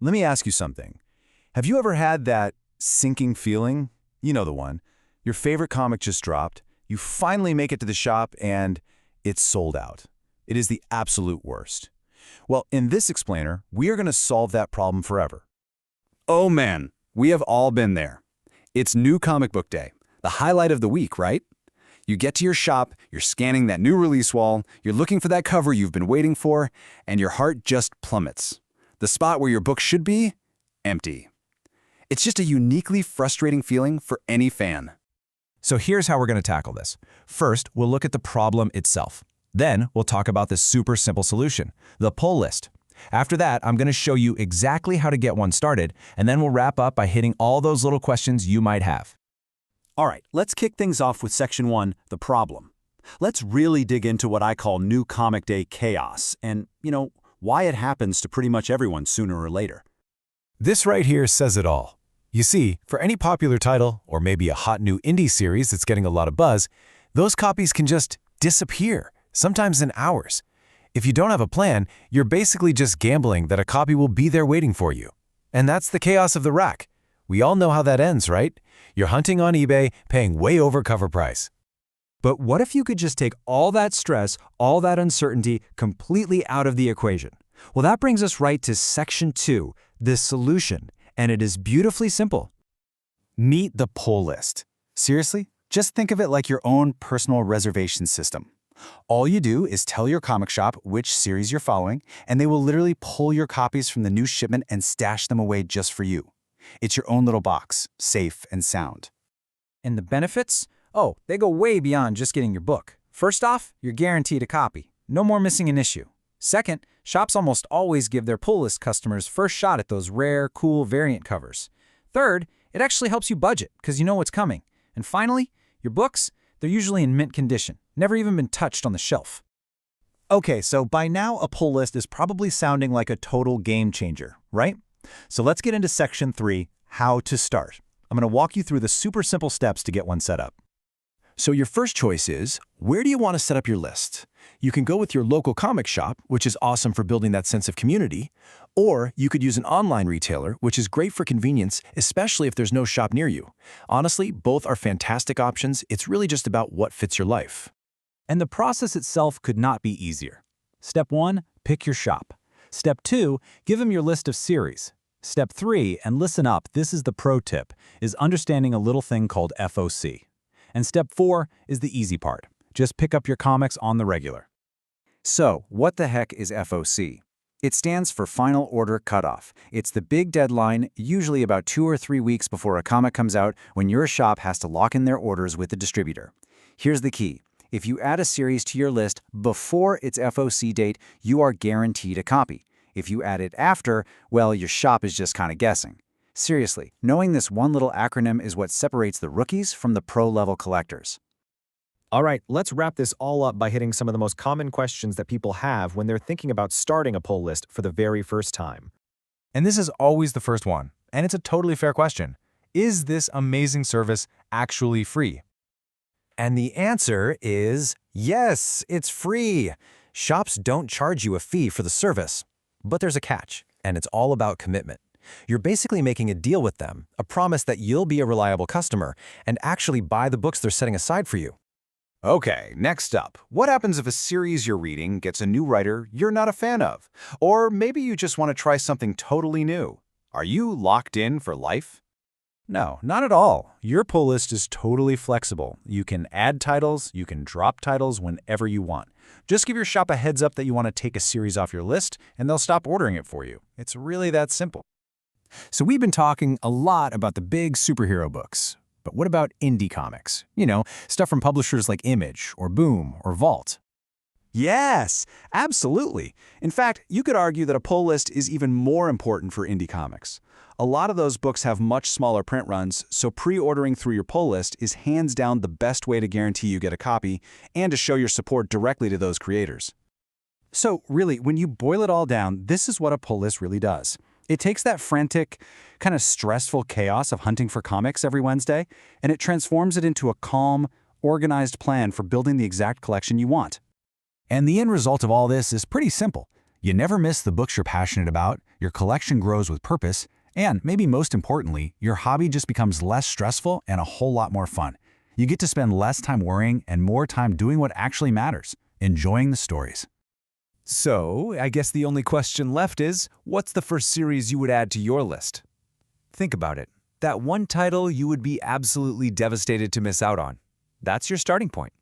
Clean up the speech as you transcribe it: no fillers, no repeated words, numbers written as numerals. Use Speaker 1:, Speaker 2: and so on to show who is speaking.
Speaker 1: Let me ask you something. Have you ever had that sinking feeling? You know the one. Your favorite comic just dropped, you finally make it to the shop, and it's sold out. It is the absolute worst. Well, in this explainer, we are going to solve that problem forever.
Speaker 2: Oh man, we have all been there. It's New Comic Book Day, the highlight of the week, right? You get to your shop, you're scanning that new release wall, you're looking for that cover you've been waiting for, and your heart just plummets. The spot where your book should be, empty. It's just a uniquely frustrating feeling for any fan.
Speaker 3: So here's how we're going to tackle this. First, we'll look at the problem itself. Then, we'll talk about the super simple solution, the pull list. After that, I'm going to show you exactly how to get one started, and then we'll wrap up by hitting all those little questions you might have.
Speaker 1: All right, let's kick things off with Section 1, the problem. Let's really dig into what I call New Comic Day chaos and, why it happens to pretty much everyone sooner or later.
Speaker 3: This right here says it all. You see, for any popular title, or maybe a hot new indie series that's getting a lot of buzz, those copies can just disappear, sometimes in hours. If you don't have a plan, you're basically just gambling that a copy will be there waiting for you. And that's the chaos of the rack. We all know how that ends, right? You're hunting on eBay, paying way over cover price.
Speaker 4: But what if you could just take all that stress, all that uncertainty completely out of the equation? Well, that brings us right to Section 2, the solution, and it is beautifully simple.
Speaker 2: Meet the pull list. Seriously, just think of it like your own personal reservation system. All you do is tell your comic shop which series you're following, and they will literally pull your copies from the new shipment and stash them away just for you. It's your own little box, safe and sound.
Speaker 4: And the benefits? Oh, they go way beyond just getting your book. First off, you're guaranteed a copy. No more missing an issue. Second, shops almost always give their pull list customers first shot at those rare, cool variant covers. Third, it actually helps you budget because you know what's coming. And finally, your books, they're usually in mint condition, never even been touched on the shelf.
Speaker 1: Okay, so by now a pull list is probably sounding like a total game changer, right? So let's get into Section 3, how to start. I'm going to walk you through the super simple steps to get one set up.
Speaker 3: So your first choice is, where do you want to set up your list? You can go with your local comic shop, which is awesome for building that sense of community, or you could use an online retailer, which is great for convenience, especially if there's no shop near you. Honestly, both are fantastic options. It's really just about what fits your life.
Speaker 4: And the process itself could not be easier. Step 1, pick your shop. Step 2, give them your list of series. Step 3, and listen up, this is the pro tip, is understanding a little thing called FOC. And Step 4 is the easy part. Just pick up your comics on the regular.
Speaker 2: So, what the heck is FOC? It stands for Final Order Cutoff. It's the big deadline, usually about 2 or 3 weeks before a comic comes out, when your shop has to lock in their orders with the distributor. Here's the key. If you add a series to your list before its FOC date, you are guaranteed a copy. If you add it after, well, your shop is just kind of guessing. Seriously, knowing this one little acronym is what separates the rookies from the pro-level collectors.
Speaker 5: All right, let's wrap this all up by hitting some of the most common questions that people have when they're thinking about starting a pull list for the very first time.
Speaker 3: And this is always the first one, and it's a totally fair question. Is this amazing service actually free? And the answer is yes, it's free. Shops don't charge you a fee for the service. But there's a catch, and it's all about commitment. You're basically making a deal with them, a promise that you'll be a reliable customer and actually buy the books they're setting aside for you.
Speaker 2: Okay, next up, what happens if a series you're reading gets a new writer you're not a fan of? Or maybe you just want to try something totally new. Are you locked in for life?
Speaker 1: No, not at all. Your pull list is totally flexible. You can add titles, you can drop titles whenever you want. Just give your shop a heads up that you want to take a series off your list, and they'll stop ordering it for you. It's really that simple. So we've been talking a lot about the big superhero books. But what about indie comics? Stuff from publishers like Image, or Boom, or Vault. Yes, absolutely. In fact, you could argue that a pull list is even more important for indie comics. A lot of those books have much smaller print runs, so pre-ordering through your pull list is hands down the best way to guarantee you get a copy and to show your support directly to those creators. So really, when you boil it all down, this is what a pull list really does. It takes that frantic, kind of stressful chaos of hunting for comics every Wednesday, and it transforms it into a calm, organized plan for building the exact collection you want. And the end result of all this is pretty simple.
Speaker 2: You never miss the books you're passionate about, your collection grows with purpose, and maybe most importantly, your hobby just becomes less stressful and a whole lot more fun. You get to spend less time worrying and more time doing what actually matters, enjoying the stories.
Speaker 3: So, I guess the only question left is, what's the first series you would add to your list? Think about it. That one title you would be absolutely devastated to miss out on. That's your starting point.